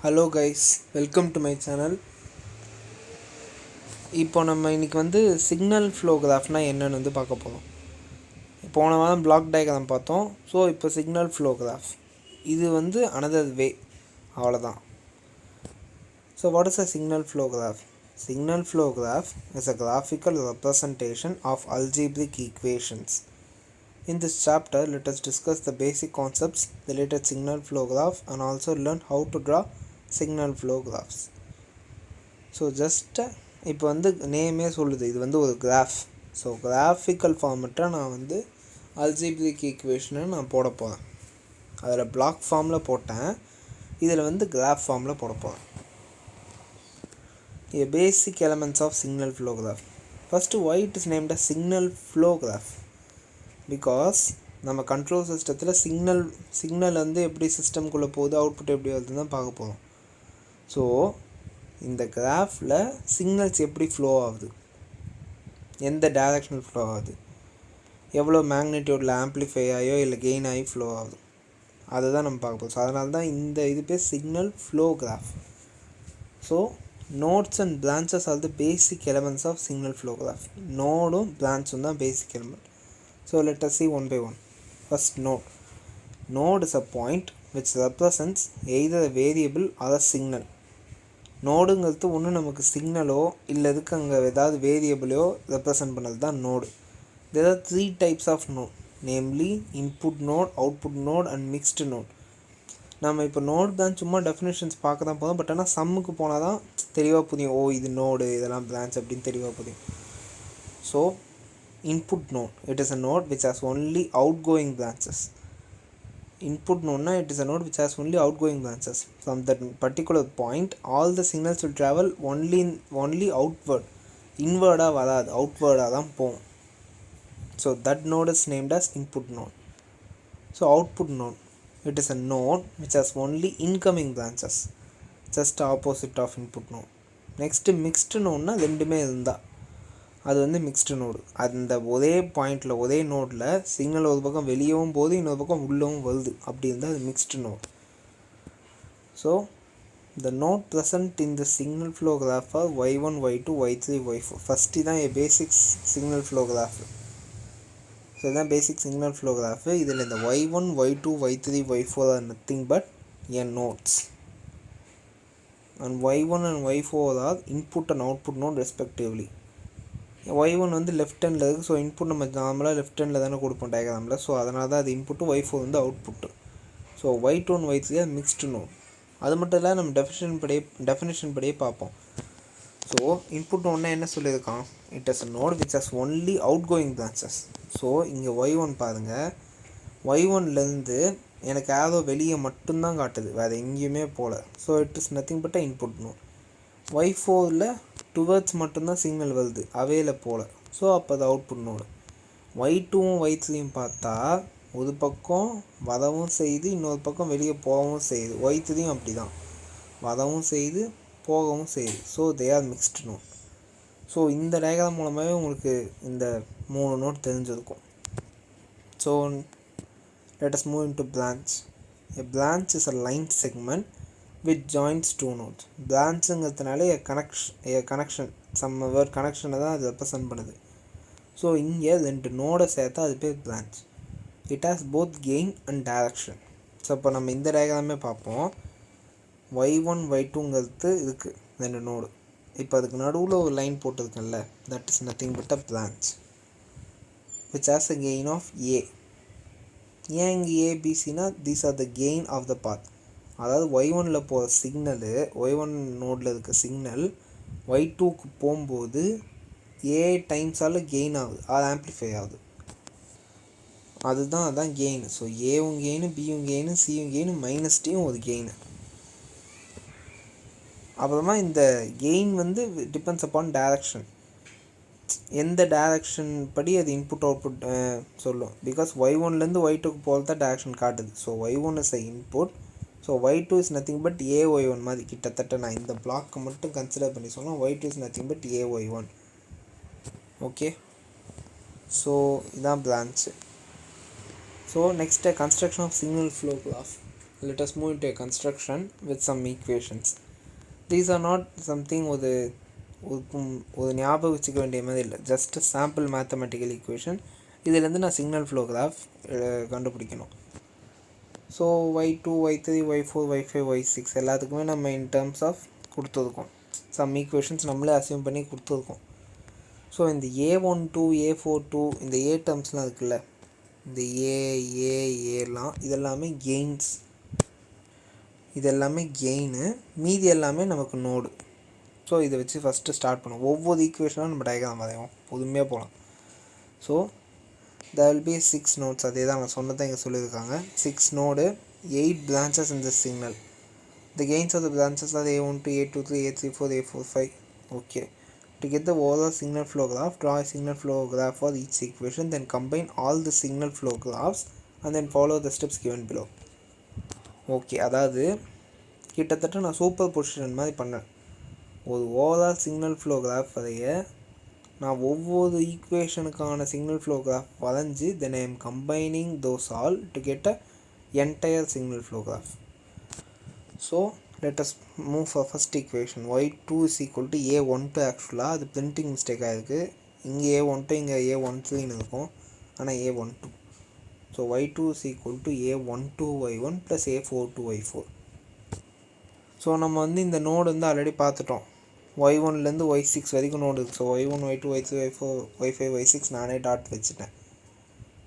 Hello guys, welcome to my channel. இப்போ நம்ம இன்றைக்கி வந்து சிக்னல் ஃப்ளோ கிராஃப்னால் என்னென்னு பார்க்க போகிறோம். போன வாரம் பிளாக் டயக்ராம் பார்த்தோம். ஸோ இப்போ சிக்னல் ஃப்ளோ கிராஃப் இது வந்து அனதர் வே, அவ்வளோதான். So what is a signal flow graph? Signal flow graph is a graphical representation of algebraic equations. In this chapter, let us discuss the basic concepts related to signal flow graph and also learn how to draw signal flow graphs. So just இப்போ வந்து நேமே சொல்லுது, இது வந்து ஒரு graph. So graphical ஃபார்மெட்டாக நான் வந்து algebraic ஈக்குவேஷனை நான் போட போகிறேன். அதில் பிளாக் ஃபார்மில் போட்டேன், இதில் வந்து கிராஃப் ஃபார்மில் போட போகிறேன். Basic elements of signal flow graph. First why it is named as signal flow graph? Because நம்ம கண்ட்ரோல் சிஸ்டத்தில் சிக்னல் வந்து எப்படி சிஸ்டம்குள்ளே போகுது, அவுட்புட் எப்படி வருதுன்னு தான் பார்க்க போகிறோம். ஸோ இந்த கிராஃபில் சிக்னல்ஸ் எப்படி ஃப்ளோ ஆகுது, எந்த டைரக்ஷனல் ஃப்ளோ ஆகுது, எவ்வளோ மேக்னிடியூடில் ஆம்ப்ளிஃபை ஆகியோ இல்லை கெயின் ஆகி ஃப்ளோ ஆகுது, அதை தான் நம்ம பார்க்க போகிறோம். ஸோ அதனால தான் இந்த இது பேர் signal flow graph. So nodes and branches are the basic elements of signal flow graph. நோடும் பிரான்ச்சும் தான் basic element. So let us see one by one. First, node. Node is a point which represents either a variable or a signal. நோடுங்கிறது ஒன்று நமக்கு சிக்னலோ இல்லை இதுக்கு அங்கே ஏதாவது வேரியபிளோ represent பண்ணது தான் node. There are 3 types of node, namely input node, output node and mixed node. நம்ம இப்போ நோடு தான் சும்மா டெஃபினேஷன்ஸ் பார்க்க தான் போதும். பட் ஆனால் சம்முக்கு போனால் தான் தெளிவாக புரியும். இது நோடு, இதெல்லாம் பிரான்ச் அப்படின்னு தெளிவாக புரியும். So input node, it is a node which has only outgoing branches. Input node na, it is a node which has only outgoing branches. From that particular point all the signals will travel only outward. Inward ah varad, outward ah dhaan povum. So that node is named as input node. So output node, it is a node which has only incoming branches, just opposite of input node. Next mixed node na rendume irundha அது வந்து mixed node. அந்த ஒரே பாயிண்டில் ஒரே நோடில் signal ஒரு பக்கம் வெளியவும் போகுது, இன்னொரு பக்கம் உள்ளவும் வருது, அப்படி இருந்தால் அது mixed node. So the node present in the signal flow graph are y1 y2 y3 y4. First தான் basic signal flow graph. So இதுதான் பேசிக் சிக்னல் ஃப்ளோ கிராஃபு. இதில் இந்த y1 y2 y3 y4 are nothing but a nodes. And y1 and y4 are input and output node respectively. y1 வந்து left ஹேண்டில் இருக்குது. So input நம்ம நார்மலாக left handle தானே கொடுப்போம் டயக்ராமில். ஸோ அதனால தான் அது இன்புட்டு, y4 வந்து output. So y2 and y3 are mixed node. அது மட்டும் இல்லை, நம்ம டெஃபினேஷன் படியே பார்ப்போம். ஸோ இன்புட் ஒன்று என்ன சொல்லியிருக்கான், it is a node which has only outgoing branches. So இங்கே y1 பாருங்கள், y1லேருந்து எனக்கு ஏதோ வெளியே மட்டும்தான் காட்டுது, வேறு எங்கேயுமே போகல. So it is nothing but a input node. y4ல் டுவர்ட்ஸ் மட்டும்தான் சிக்னல் வருது, அவையில் போகல. ஸோ அப்போ அது அவுட்புட் நோடு. y2வும் y3யும் பார்த்தா ஒரு பக்கம் வரவும் செய்யுது, இன்னொரு பக்கம் வெளியே போகவும் செய்யுது. y3யும் அப்படி தான், வரவும் செய்யுது போகவும் செய்யுது. So they are mixed node. So இந்த டயக்ராம் மூலமாகவே உங்களுக்கு இந்த 3 நோட் தெரிஞ்சிருக்கும். So let us move into branch. A branch is a line segment which joins 2 nodes. பிரான்ச்சுங்கிறதுனால கனெக்ஷன் சம் வேர்ட் கனெக்ஷனை தான் அது ரெப்ரசன்ட் பண்ணுது. ஸோ இங்கே 2 நோடை சேர்த்தா அது பேர் branch. It has both gain and direction. So இப்போ நம்ம இந்த டயக்ராமே பார்ப்போம். y1 y2ங்கிறது இருக்குது 2 நோடு. இப்போ அதுக்கு நடுவில் ஒரு லைன் போட்டிருக்கேன்ல, that is nothing but a branch which has a gain of a. ஏன் இங்கே ஏபிசினா these are the gain of the path. அதாவது y1ல் போகிற சிக்னலு, y1 நோடில் இருக்க சிக்னல் y2க்கு போகும்போது ஏ டைம்ஸால் கெயின் ஆகுது, அது ஆம்ப்ளிஃபை ஆகுது. அதுதான் கெயின். ஸோ ஏவும் கெயின், பியும் கெயின், சியும் கெயின், மைனஸ் டியும் ஒரு கெயின். அப்புறமா இந்த கெயின் வந்து டிபெண்ட்ஸ் அப்பான் டைரக்ஷன். எந்த டைரக்ஷன் படி அது இன்புட் அவுட்புட் சொல்லும். பிகாஸ் y1லேருந்து y2க்கு போகிறது தான் டைரக்ஷன் காட்டுது. So y1 is a input. So y2 is nothing but ay1 மாதிரி. கிட்டத்தட்ட நான் இந்த பிளாக்கை மட்டும் கன்சிடர் பண்ணி சொன்னால் y2 is nothing but ay1. Okay, so இதான் branch. So next construction of signal flow graph. let us move into a construction with some equations. These are not something ஒரு ஞாபகம் வச்சுக்க வேண்டிய மாதிரி இல்லை, ஜஸ்ட் சாம்பிள் மேத்தமெட்டிக்கல் ஈக்குவேஷன். இதுலேருந்து நான் signal flow graph கண்டுபிடிக்கணும். So y2 y3 y4 y5 y6 எல்லாத்துக்குமே நம்ம இன் டேர்ம்ஸ் ஆஃப் கொடுத்துருக்கோம். சம் ஈக்குவேஷன்ஸ் நம்மளே அசியூம் பண்ணி கொடுத்துருக்கோம். ஸோ இந்த A12 A42 இந்த ஏ டேர்ம்ஸ்லாம் இருக்குல்ல, இந்த ஏலாம் இதெல்லாமே கெயின்ஸ், இதெல்லாமே கெயினு, மீதி எல்லாமே நமக்கு நோடு. ஸோ இதை வச்சு ஃபஸ்ட்டு ஸ்டார்ட் பண்ணுவோம். ஒவ்வொரு ஈக்குவேஷனாக நம்ம டயக்ராம் வரைவோம், பொதுமையாக போகலாம். So there will be 6 nodes. அதே தான் நான் சொன்னதை இங்கே சொல்லியிருக்காங்க. 6 node, 8 branches in this signal. The gains of the branches are A12 A23 A34 A45. okay, to get the overall signal flow graph, draw a signal flow graph for each equation, then combine all the signal flow graphs and then follow the steps given below. Okay, அதாவது கிட்டத்தட்ட நான் super position மாதிரி பண்ணேன். ஒரு overall signal flow graph வரைய நான் ஒவ்வொரு ஈக்குவேஷனுக்கான signal flow graph வரைஞ்சி then I am combining those all to get a entire signal flow graph. So let us move for first equation. y2 is equal to a12. ஆக்சுவலாக அது printing mistake ஆகிருக்கு. இங்கே a12 இங்கே a13 இருக்கும், ஆனால் a12. So y2 is equal to a12 y1 plus a42 y4. So நம்ம வந்து இந்த நோடு வந்து ஆல்ரெடி பார்த்துட்டோம். y1லேருந்து y6 வரைக்கும் நோடு இருக்குது. So y1 y2 y3 y4 y5 y6 நானே டாட் வச்சுட்டேன்.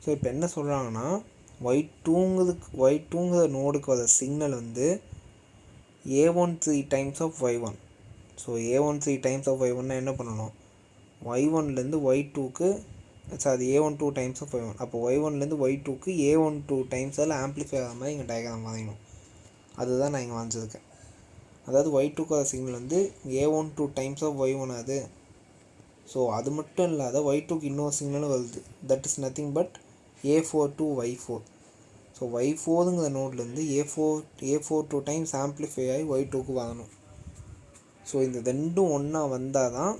ஸோ இப்போ என்ன சொல்கிறாங்கன்னா y2ங்கிற நோடுக்கு வர சிக்னல் வந்து a13 times of y1. So a13 times of y1னா என்ன பண்ணணும், y1லேருந்து y2க்கு a12 டைம்ஸ் ஆஃப் y1. அப்போ y1லேருந்து y2க்கு a12 டைம்ஸால் ஆம்ப்ளிஃபை ஆகிற மாதிரி இங்கே டயக்ராம் வரையணும். அதுதான் நான் இங்கே வரைஞ்சிருக்கேன். அதாவது y2க்கு வர சிக்னல் வந்து a12 டைம்ஸ் ஆஃப் y1 அது. ஸோ அது மட்டும் இல்லாத y2க்கு இன்னொரு சிக்னலும் வருது, that is nothing but a42 y4. So y4ங்கிற நோட்லேருந்து a42 டைம்ஸ் ஆம்ப்ளிஃபை ஆகி y2க்கு வரணும். ஸோ இந்த ரெண்டும் ஒன்றா வந்தால் தான்,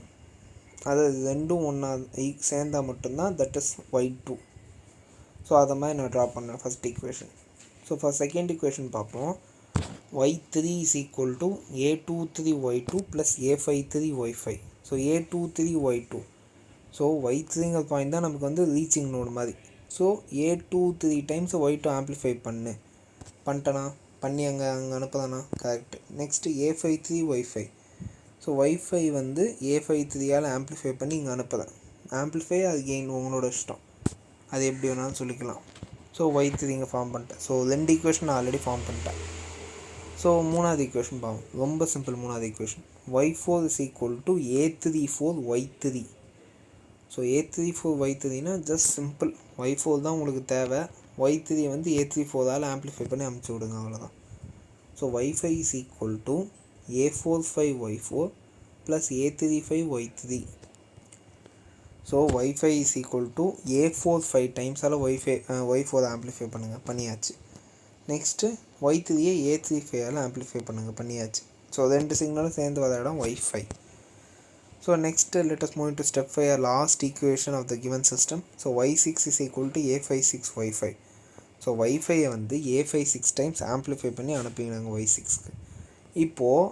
அதாவது ரெண்டும் ஒன்றா சேர்ந்தால் மட்டும்தான் தட் இஸ் y2. ஸோ அதை மாதிரி நான் ட்ரா பண்ணேன் first equation. So first second equation பார்ப்போம். y3 is equal to a23 y2 plus a53 y5. So a23 y2. So y3ங்கிற பாயிண்ட் தான் நமக்கு வந்து ரீச்சிங் நோடு மாதிரி. So a23 times y2 amplify பண்ணிட்டேனா, பண்ணி அங்கே அனுப்பதானா, correct. Next a53 y5. So y5 வந்து a53ஆல் ஆம்ப்ளிஃபை பண்ணி இங்கே அனுப்புகிறேன். ஆம்ப்ளிஃபை அது கெயின் உங்களோட இஷ்டம், அது எப்படி வேணாலும் சொல்லிக்கலாம். ஸோ y3 இங்கே ஃபார்ம் பண்ணிட்டேன். ஸோ 2 ஈக்குவேஷன் நான் ஆல்ரெடி ஃபார்ம் பண்ணிட்டேன். ஸோ மூணாவது ஈக்குவேஷன் பார்ப்போம், ரொம்ப சிம்பிள். மூணாவது equation y4 is equal to a34 y3. So a34 y3னா ஜஸ்ட் சிம்பிள், y4 தான் உங்களுக்கு தேவை, y3 வந்து a34ஆல் ஆம்ப்ளிஃபை பண்ணி அமுச்சு விடுங்க, அவ்வளோதான். So y5 is equal to a45 y4 plus a35 y3. So y5 is equal to a45 டைம்ஸால் y4 ஆம்ப்ளிஃபை பண்ணியாச்சு. நெக்ஸ்ட்டு y3யை a35ஆல் ஆம்ப்ளிஃபை பண்ணியாச்சு. ஸோ ரெண்டு சிக்னலும் சேர்ந்து வர இடம் y5. So next let us move into step 5, last equation of the given system. So y6 is equal to a56 y5. So y5யை வந்து a56 டைம்ஸ் ஆம்ப்ளிஃபை பண்ணி அனுப்பினாங்க y6க்கு. இப்போது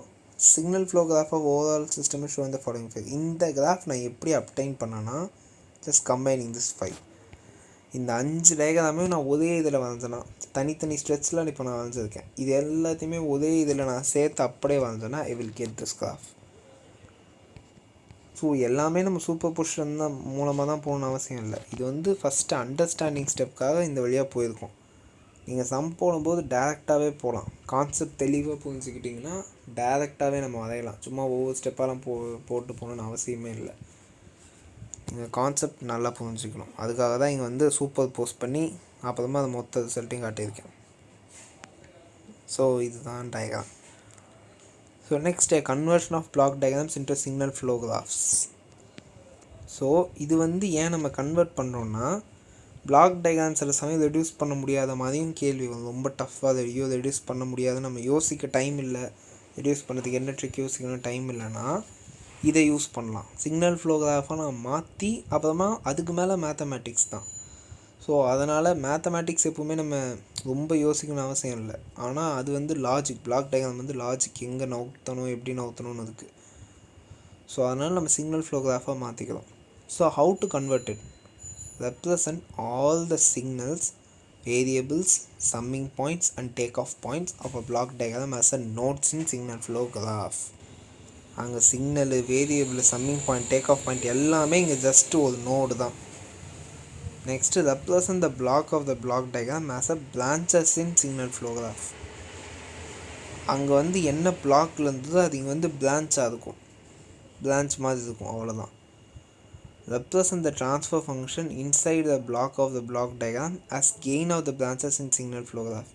signal flow graph of overall system show இந்த following five. இந்த graph நான் எப்படி அப்டைன் பண்ணேன்னா ஜஸ்ட் கம்பைனிங் திஸ் 5. இந்த 5 டயக்ராமே நான் ஒரே இதில் வரைஞ்சேன்னா, தனித்தனி ஸ்ட்ரெச்சில் இப்போ நான் வரைஞ்சிருக்கேன், இது எல்லாத்தையுமே ஒரே இதில் நான் சேர்த்து அப்படியே வரைஞ்சேன்னா I will get this graph. So எல்லாமே நம்ம சூப்பர் பொசிஷன் தான் மூலமாக தான் போகணுன்னு அவசியம் இல்லை. இது வந்து ஃபஸ்ட்டு அண்டர்ஸ்டாண்டிங் ஸ்டெப்புக்காக இந்த வழியாக போயிருக்கோம். நீங்கள் சம் போடும்போது டேரெக்டாகவே போகலாம். கான்செப்ட் தெளிவாக புரிஞ்சுக்கிட்டிங்கன்னா டேரெக்டாகவே நம்ம வரையலாம். சும்மா ஒவ்வொரு ஸ்டெப்பாலாம் போட்டு போகணுன்னு அவசியமே இல்லை. நீங்கள் கான்செப்ட் நல்லா புரிஞ்சுக்கணும். அதுக்காக தான் இங்கே வந்து சூப்பர் போஸ்ட் பண்ணி அப்புறமா அது மொத்த ரிசல்ட்டையும் காட்டியிருக்கேன். ஸோ இதுதான் diagram. So next conversion of block diagrams into signal flow graphs. So இது வந்து ஏன் நம்ம கன்வெர்ட் பண்ணுறோன்னா, பிளாக் டயக்ராம் சில சமயம் ரெடியூஸ் பண்ண முடியாத மாதிரியும் கேள்வி வரும். ரொம்ப டஃப்பாக ரெடியூஸ் பண்ண முடியாது, நம்ம யோசிக்க டைம் இல்லை, ரெடியூஸ் பண்ணுறதுக்கு என்ன ட்ரிக் யோசிக்கணும் டைம் இல்லைன்னா இதை யூஸ் பண்ணலாம். சிக்னல் ஃப்ளோ கிராஃபாக நான் மாற்றி அப்புறமா அதுக்கு மேலே மேத்தமேட்டிக்ஸ் தான். ஸோ அதனால் மேத்தமேட்டிக்ஸ் எப்போவுமே நம்ம ரொம்ப யோசிக்கணும்னு அவசியம் இல்லை. ஆனால் அது வந்து லாஜிக், பிளாக் டயக்ராம் வந்து லாஜிக், எங்கே நவுத்தணும் எப்படி நவுத்தணும்னு அதுக்கு. ஸோ அதனால் நம்ம சிக்னல் ஃப்ளோ கிராஃபாக மாற்றிக்கலாம். So how to convert it? Represent all the signals, variables, summing points and takeoff points of a block diagram as a nodes in signal flow graph. அங்கே signal, variable, summing point, take off point எல்லாமே இங்கே just ஒரு node தான். Next represent the block of the block diagram as a branches in signal flow graph. அங்கே வந்து என்ன பிளாக்ல இருந்ததோ அது இங்கே வந்து பிரான்ச்சாக இருக்கும், பிரான்ச் மாதிரி இருக்கும், அவ்வளோதான். Represent the transfer function inside the block of the block diagram as gain of the branches in signal flow graph.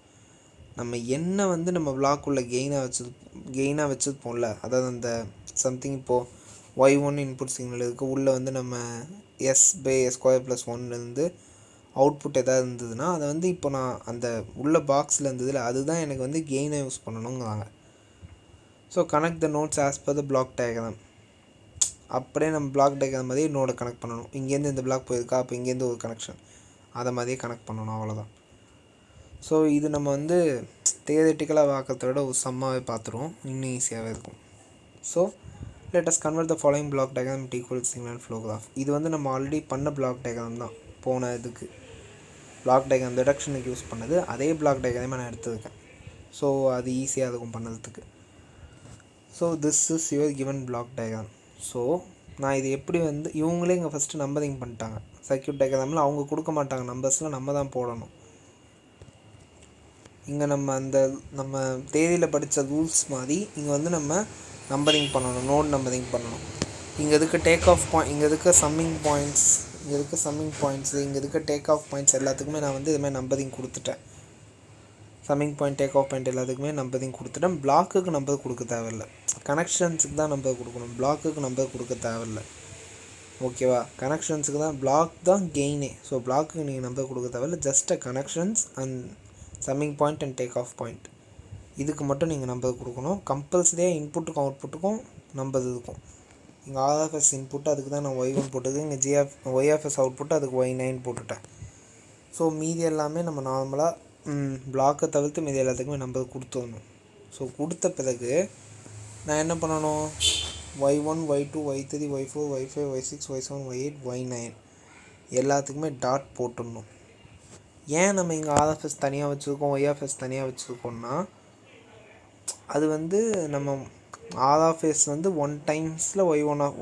நம்ம என்ன வந்து நம்ம பிளாக்குள்ளே கெயினாக வச்சுருப்போம்ல, அதாவது அந்த சம்திங் இப்போது y1 இன்புட் சிக்னல் இருக்குது, உள்ளே வந்து நம்ம s/s²+1 அவுட்புட் எதாவது இருந்ததுன்னா அதை வந்து இப்போ நான் அந்த உள்ள பாக்ஸில் இருந்ததில் அதுதான் எனக்கு வந்து கெயினை யூஸ் பண்ணணுங்கிறாங்க. So connect the nodes as per the block diagram. அப்படியே நம்ம பிளாக் டயக்ராம் மாதிரியே நோடை கனெக்ட் பண்ணணும். இங்கேருந்து இந்த பிளாக் போயிருக்கா, அப்போ இங்கேருந்து ஒரு கனெக்ஷன், அதை மாதிரியே கனெக்ட் பண்ணணும், அவ்வளோதான். ஸோ இது நம்ம வந்து தியரிட்டிக்கலாக பார்க்கறத விட ஒரு சம்மாவே பார்த்துருவோம், இன்னும் ஈஸியாகவே இருக்கும். So let us convert the following block diagram into equal signal flow graph. இது வந்து நம்ம ஆல்ரெடி பண்ண பிளாக் டயக்ராம் தான், போன இதுக்கு பிளாக் டயக்ராம் ரிடக்ஷனுக்கு யூஸ் பண்ணது அதே பிளாக் டயக்ராமே நான் எடுத்துருக்கேன். ஸோ அது ஈஸியாக இருக்கும் பண்ணுறதுக்கு. So this is your given block diagram. So நான் இது எப்படி வந்து இவங்களே இங்கே ஃபஸ்ட்டு நம்பரிங் பண்ணிட்டாங்க. சர்க்யூட் டயக்ராமில் அவங்க கொடுக்க மாட்டாங்க நம்பர்ஸ்லாம், நம்ம தான் போடணும். இங்கே நம்ம தேதியில் படித்த ரூல்ஸ் மாதிரி இங்கே வந்து நம்ம நம்பரிங் பண்ணணும், நோட் நம்பரிங் பண்ணணும். இங்கே இருக்க டேக் ஆஃப் பாயிண்ட், இங்கே இருக்க சம்மிங் பாயிண்ட்ஸ், இங்கே இருக்க டேக் ஆஃப் பாயிண்ட்ஸ் எல்லாத்துக்குமே நான் வந்து இதுமாதிரி நம்பரிங் கொடுத்துட்டேன். Summing point, take off point எல்லாத்துக்குமே நம்பரிங் கொடுத்துட்டேன். பிளாக்குக்கு நம்பர் கொடுக்க தேவையில்லை, கனெக்ஷன்ஸுக்கு தான் நம்பர் கொடுக்கணும், பிளாக்குக்கு நம்பர் கொடுக்க தேவையில்லை. ஓகேவா? கனெக்ஷன்ஸுக்கு தான், பிளாக் தான் கெயினே. ஸோ பிளாக்குக்கு நீங்கள் நம்பர் கொடுக்க தேவையில்லை, just connections and summing point and take off point, இதுக்கு மட்டும் நீங்கள் நம்பர் கொடுக்கணும். கம்பல்சரியாக இன்புட்டுக்கும் அவுட்புட்டுக்கும் நம்பர் இருக்கும். இங்கே ஆர்எஃப்எஸ் இன்புட்டு, அதுக்கு தான் நான் y1 போட்டது. இங்கே ஒய்எஃப்எஸ் அவுட்புட்டு, அதுக்கு y9 போட்டுட்டேன். ஸோ மீதி எல்லாமே நம்ம நார்மலாக பிளாக்கை தவிர்த்து மீதி எல்லாத்துக்குமே நம்பர் கொடுத்துடணும். ஸோ கொடுத்த பிறகு நான் என்ன பண்ணணும், y1, y2, y3, y4, y5, y6, y7, y8, y9 எல்லாத்துக்குமே டாட் போட்டுடணும். ஏன் நம்ம இங்கே ஆர்எஃப்எஸ் தனியாக வச்சுருக்கோம், ஒய்எஃப்எஸ் தனியாக வச்சுருக்கோம்னா, அது வந்து நம்ம ஆர்எஃப்எஸ் வந்து 1 டைம்ஸில்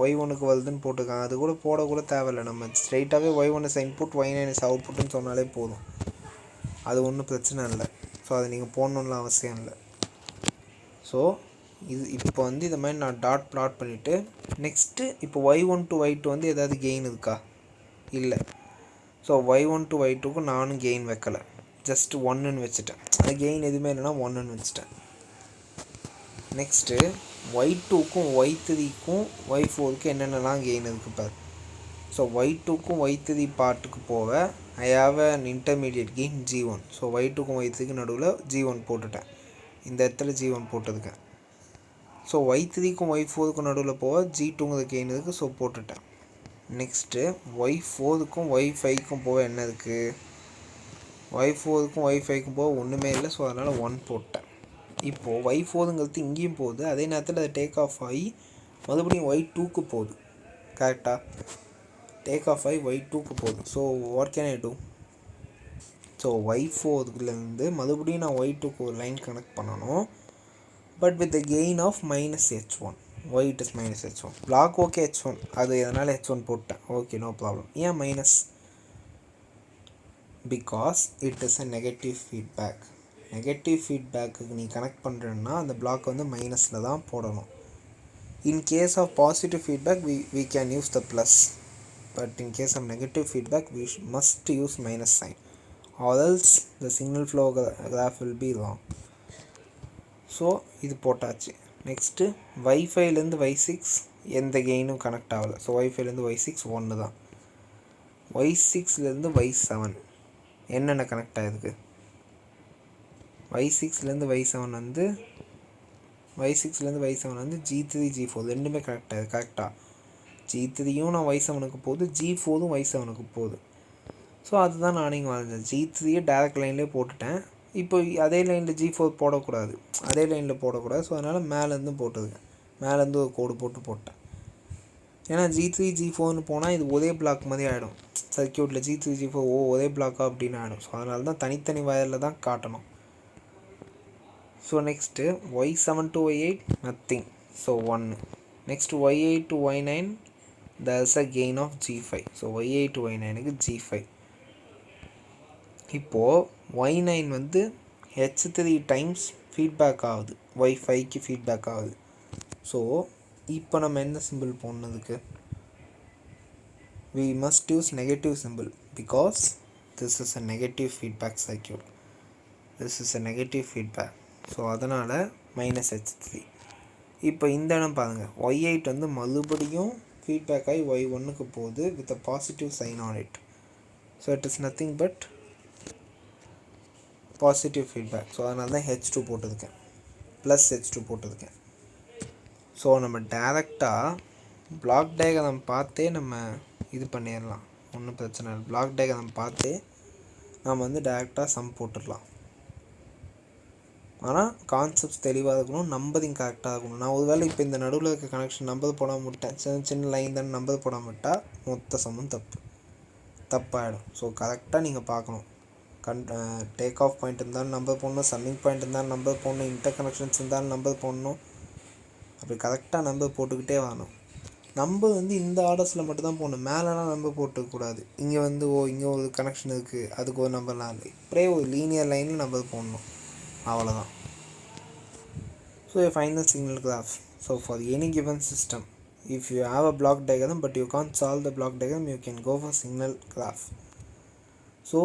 ஒய்ஒனுக்கு வருதுன்னு போட்டிருக்காங்க. அது கூட போடக்கூட தேவையில்லை, நம்ம ஸ்ட்ரைட்டாகவே y1 is input, y9 is அவுட்புட்டுன்னு சொன்னாலே போதும், அது ஒன்றும் பிரச்சனை இல்லை. ஸோ அதை நீங்கள் போடணும்லாம் அவசியம் இல்லை. ஸோ இது இப்போ வந்து இந்த மாதிரி நான் டாட் ப்ளாட் பண்ணிவிட்டு நெக்ஸ்ட்டு இப்போ y1 to y2 வந்து எதாவது கெயின் இருக்கா, இல்லை. ஸோ y1 to y2க்கு நானும் கெயின் வைக்கலை, ஜஸ்ட் 1ன்னு வச்சுட்டேன். அது கெயின் எதுவுமே இல்லைன்னா 1ன்னு வச்சுட்டேன். நெக்ஸ்ட்டு y2க்கும் y3க்கும் y4க்கும் என்னென்னலாம் கெயின் இருக்குது பாரு. ஸோ y2க்கும் y3 பார்ட்டுக்கு போக I have an intermediate gain g1. So y2க்கும் y3க்கும் நடுவில் g1 போட்டுட்டேன், இந்த இடத்துல g1 போட்டிருக்கேன். ஸோ y3க்கும் y4க்கும் நடுவில் போக g2ங்கிற கெயின் இருக்குது, ஸோ போட்டுட்டேன். நெக்ஸ்ட்டு y4க்கும் y5க்கும் போக என்ன இருக்குது, y4க்கும் y5க்கும் போக ஒன்றுமே இல்லை, ஸோ அதனால் 1 போட்டேன். இப்போது y4ங்கிறது இங்கேயும் போகுது, அதே நேரத்தில் அது டேக் ஆஃப் ஆகி மறுபடியும் y2க்கு போகுது. கரெக்டாக டேக் ஆஃப் ஆகி y2க்கு போகுது. So what can I do, so y4லேருந்து மறுபடியும் நான் y2க்கு ஒரு லைன் கனெக்ட் பண்ணணும், but with the gain of -h1. why it is -h1, block okay h1, அது எதனால் h1 போட்டேன், ஓகே நோ ப்ராப்ளம். ஏன் minus, because it is a negative feedback. Negative ஃபீட்பேக்கு நீ கனெக்ட் பண்ணுறேன்னா அந்த பிளாக் வந்து மைனஸில் தான் போடணும். In case of positive feedback we can use the plus, but in case of negative feedback we must use minus sign, or else the signal flow graph will be wrong. So இது போட்டாச்சு. Next y5லேருந்து y6 எந்த கெயினும் connect ஆகலை. So y5லேருந்து y6 1 தான். y6லேருந்து y7 என்னென்ன connect ஆகிருக்கு, y6லேருந்து y7 வந்து g3 g4 ரெண்டுமே connect ஆகுது. கரெக்டாக g3யும் நான் y7க்கு போகுது, g4ம் y7க்கு போகுது. ஸோ அதுதான் நான் இங்கே வரைஞ்சேன். G3 டேரக்ட் லைன்லேயே போட்டுட்டேன். இப்போ அதே லைனில் G4 போடக்கூடாது, அதே லைனில் போடக்கூடாது. ஸோ அதனால் மேலேருந்து போட்டுதுங்க, மேலேருந்து ஒரு கோடு போட்டேன். ஏன்னா G3 G4ன்னு போனால் இது ஒரே பிளாக் மாதிரி ஆகிடும் சர்க்கியூட்டில். G3 G4 ஒரே பிளாக்கா அப்படின்னு ஆகிடும். ஸோ அதனால தான் தனித்தனி வயரில் தான் காட்டணும். So next Y7 to Y8 nothing, so 1. Next Y8 to Y9 there's a gain of G5. So Y8 to Y9க்கு G5. இப்போது Y9 வந்து H3 டைம்ஸ் ஃபீட்பேக் ஆகுது, Y5க்கு ஃபீட்பேக் ஆகுது. ஸோ இப்போ நம்ம என்ன சிம்பிள் போனதுக்கு, we must use negative symbol because this is a negative feedback circuit. This is a negative feedback. So அதனால் -H3. இப்போ இந்த இடம் பாருங்கள், Y8 வந்து மறுபடியும் ஃபீட்பேக் ஆகி Y1க்கு போகுது with a positive sign on it. So it is nothing but positive feedback. So அதனால தான் H2 போட்டிருக்கேன், ப்ளஸ் H2 போட்டிருக்கேன். ஸோ நம்ம டேரெக்டாக பிளாக் டயக்ராம் பார்த்தே நம்ம இது பண்ணிடலாம், ஒன்றும் பிரச்சனை இல்லை. பிளாக் டயக்ராம் பார்த்தே நம்ம வந்து டேரெக்டாக சம் போட்டுடலாம். ஆனால் கான்செப்ட்ஸ் தெளிவாக இருக்கணும், நம்பரிங் கரெக்டாக இருக்கணும். நான் ஒருவேளை இப்போ இந்த நடுவில் இருக்க கனெக்ஷன் நம்பர் போடாமல் விட்டேன், சின்ன சின்ன லைன் தான் நம்பர் போடாமல் விட்டால் மொத்த சம்மும் தப்பாகிடும். ஸோ கரெக்டாக நீங்கள் பார்க்கணும். டேக் ஆஃப் பாயிண்ட் இருந்தாலும் நம்பர் போடணும், சம்மிங் பாயிண்ட் இருந்தாலும் நம்பர் போடணும், இன்டர் கனெக்ஷன்ஸ் இருந்தாலும் நம்பர் போடணும். அப்படி கரெக்டாக நம்பர் போட்டுக்கிட்டே வரணும். நம்பர் வந்து இந்த ஆர்டர்ஸில் மட்டும்தான் போடணும், மேலெலாம் நம்பர் போட்டுக்கூடாது. இங்கே வந்து இங்கே ஒரு கனெக்ஷன் இருக்குது, அதுக்கு ஒரு நம்பர்லாம் இல்லை, இப்படியே ஒரு லீனியர் லைனில் நம்பர் போடணும், அவ்வளோதான். So a final signal graph. So for any given system, if you have a block diagram but you can't solve the block diagram, you can go for signal graph. So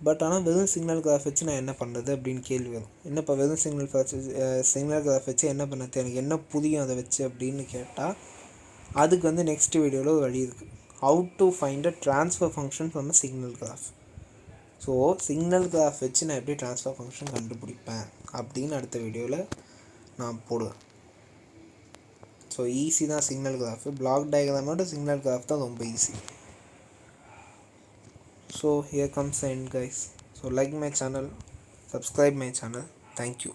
but ஆனால் வெறும் signal graph வச்சு நான் என்ன பண்ணுறது அப்படின்னு கேள்வி வரும். என்னப்பா வெறும் சிக்னல் கிராஃப் வச்சு என்ன பண்ணுறது, எனக்கு என்ன புரியும் அதை வச்சு அப்படின்னு கேட்டால், அதுக்கு வந்து நெக்ஸ்ட் வீடியோவில் ஒரு வழி இருக்குது. How to find a transfer function from a signal graph. So signal graph வச்சு நான் எப்படி ட்ரான்ஸ்ஃபர் ஃபங்க்ஷன் கண்டுபிடிப்பேன் அப்படின்னு அடுத்த வீடியோவில் நான் போடுவேன். ஸோ ஈஸி தான் சிக்னல் கிராஃப், பிளாக் டயக்ராமோட சிக்னல் கிராஃப் தான் ரொம்ப easy. So here comes the end guys. So like my channel, subscribe my channel. Thank you.